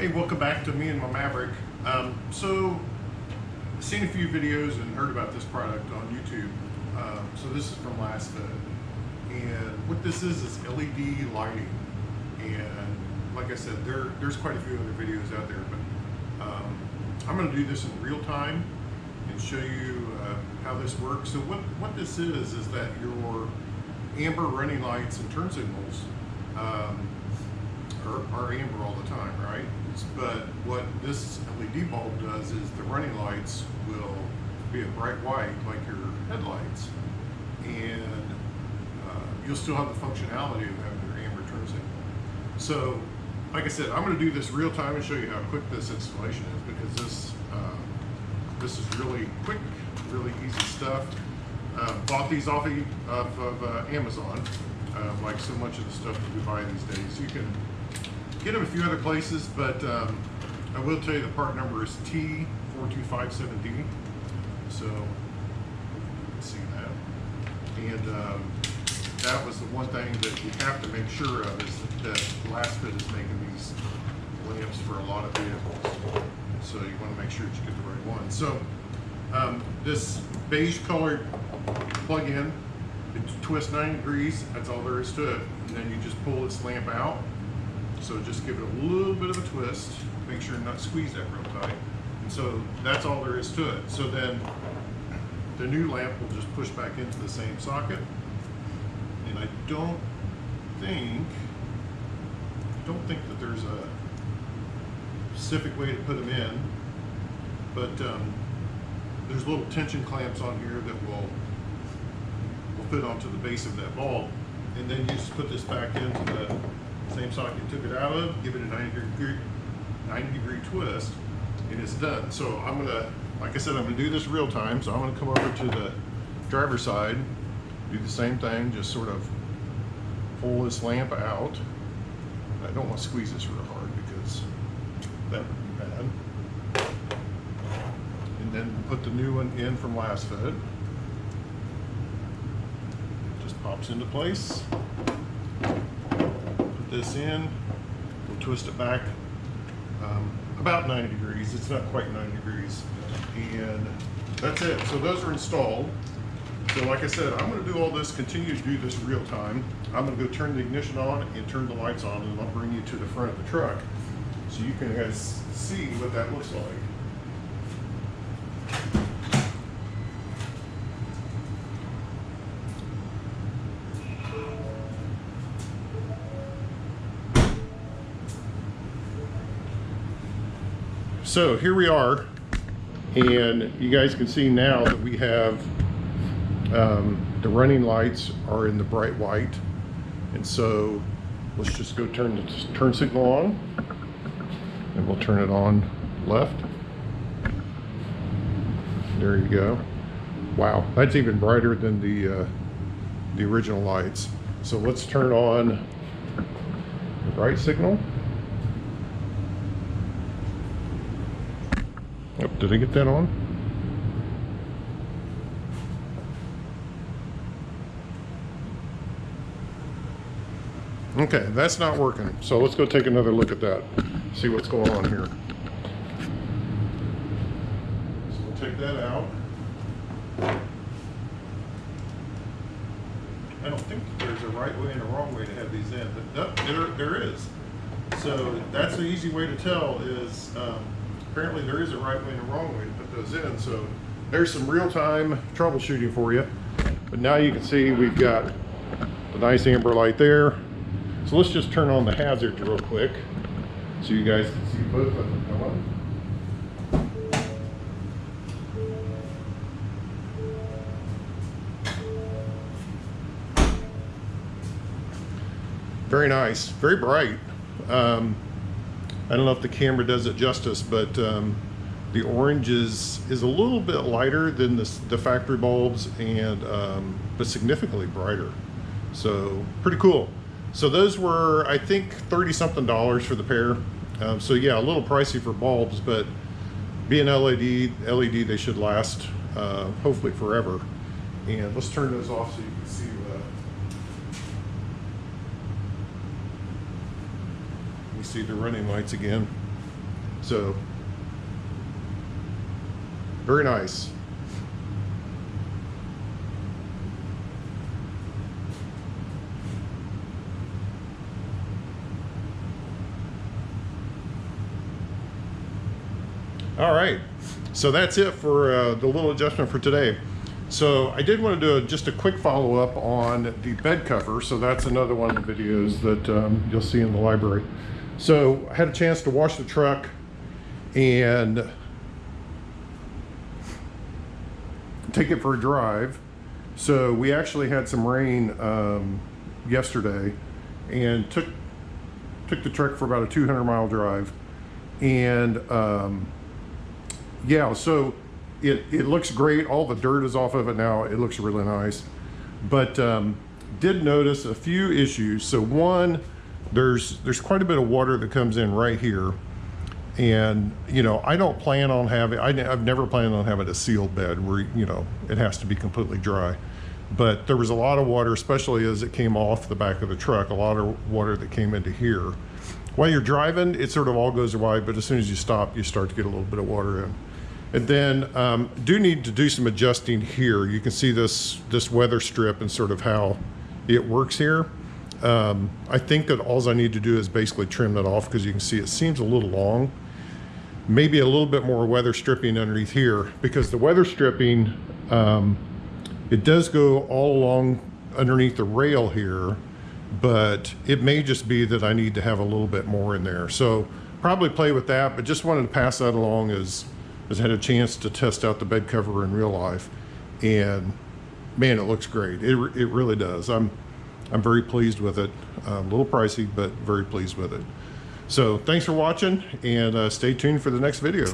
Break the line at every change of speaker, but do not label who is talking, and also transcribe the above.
Hey, welcome back to me and my Maverick. So, seen a few videos and heard about this product on YouTube. So this is from LASFIT, and what this is LED lighting. And like I said, there's quite a few other videos out there, but I'm going to do this in real time and show you how this works. So what this is that your amber running lights and turn signals are amber all the time, right? But what this LED bulb does is the running lights will be a bright white like your headlights, and you'll still have the functionality of having your amber turn signal. So like I said, I'm going to do this real time and show you how quick this installation is, because this is really quick, really easy stuff. Bought these off of Amazon, like so much of the stuff that we buy these days. You can get them a few other places, but I will tell you the part number is T4257D. So you can see that. And that was the one thing that you have to make sure of, is that LASFIT is making these lamps for a lot of vehicles. So you want to make sure that you get the right one. So this beige colored plug-in, it twists 90 degrees, that's all there is to it. And then you just pull this lamp out. So just give it a little bit of a twist, make sure not squeeze that real tight. And so that's all there is to it. So then the new lamp will just push back into the same socket. And I don't think that there's a specific way to put them in, but there's little tension clamps on here that will fit onto the base of that bulb. And then you just put this back into the same socket you took it out of, give it a 90 degree twist, and it's done. So I'm gonna, like I said, I'm gonna do this real time. So I'm gonna come over to the driver's side, do the same thing, just sort of pull this lamp out. I don't want to squeeze this real hard because that would be bad. And then put the new one in from LASFIT. Just pops into place. This in, we'll twist it back about 90 degrees. It's not quite 90 degrees, and that's it. So those are installed. So like I said, I'm going to do all this, continue to do this real time. I'm going to go turn the ignition on and turn the lights on, and I'll bring you to the front of the truck so you can guys see what that looks like. So here we are, and you guys can see now that we have the running lights are in the bright white. And so let's just go turn the turn signal on, and we'll turn it on left. There you go. Wow, that's even brighter than the original lights. So let's turn on the right signal. Oh, did I get that on? Okay, that's not working. So let's go take another look at that. See what's going on here. So we'll take that out. I don't think there's a right way and a wrong way to have these in, but there is. So that's the easy way to tell is apparently there is a right way and a wrong way to put those in. So there's some real-time troubleshooting for you. But now you can see we've got the nice amber light there. So let's just turn on the hazards real quick so you guys can see both of them going. Very nice, very bright. I don't know if the camera does it justice, but the orange is a little bit lighter than the factory bulbs, and but significantly brighter. So pretty cool. So those were, I think, $30-something for the pair. So yeah, a little pricey for bulbs, but being LED, they should last hopefully forever. And let's turn those off so you can see. You see the running lights again. So very nice. All right, so that's it for the little adjustment for today. So I did want to do just a quick follow-up on the bed cover. So that's another one of the videos that you'll see in the library. So I had a chance to wash the truck and take it for a drive. So we actually had some rain yesterday, and took the truck for about a 200-mile drive. And yeah, so it looks great. All the dirt is off of it now. It looks really nice. But did notice a few issues. So one, there's quite a bit of water that comes in right here. And, you know, I don't plan on having, I've never planned on having a sealed bed where, you know, it has to be completely dry. But there was a lot of water, especially as it came off the back of the truck, a lot of water that came into here. While you're driving, it sort of all goes away, but as soon as you stop, you start to get a little bit of water in. And then do need to do some adjusting here. You can see this weather strip and sort of how it works here. I think that all I need to do is basically trim that off, because you can see it seems a little long. Maybe a little bit more weather stripping underneath here, because the weather stripping, it does go all along underneath the rail here, but it may just be that I need to have a little bit more in there. So probably play with that, but just wanted to pass that along as I had a chance to test out the bed cover in real life. And man, it looks great. It really does. I'm very pleased with it. A little pricey, but very pleased with it. So thanks for watching, and stay tuned for the next video.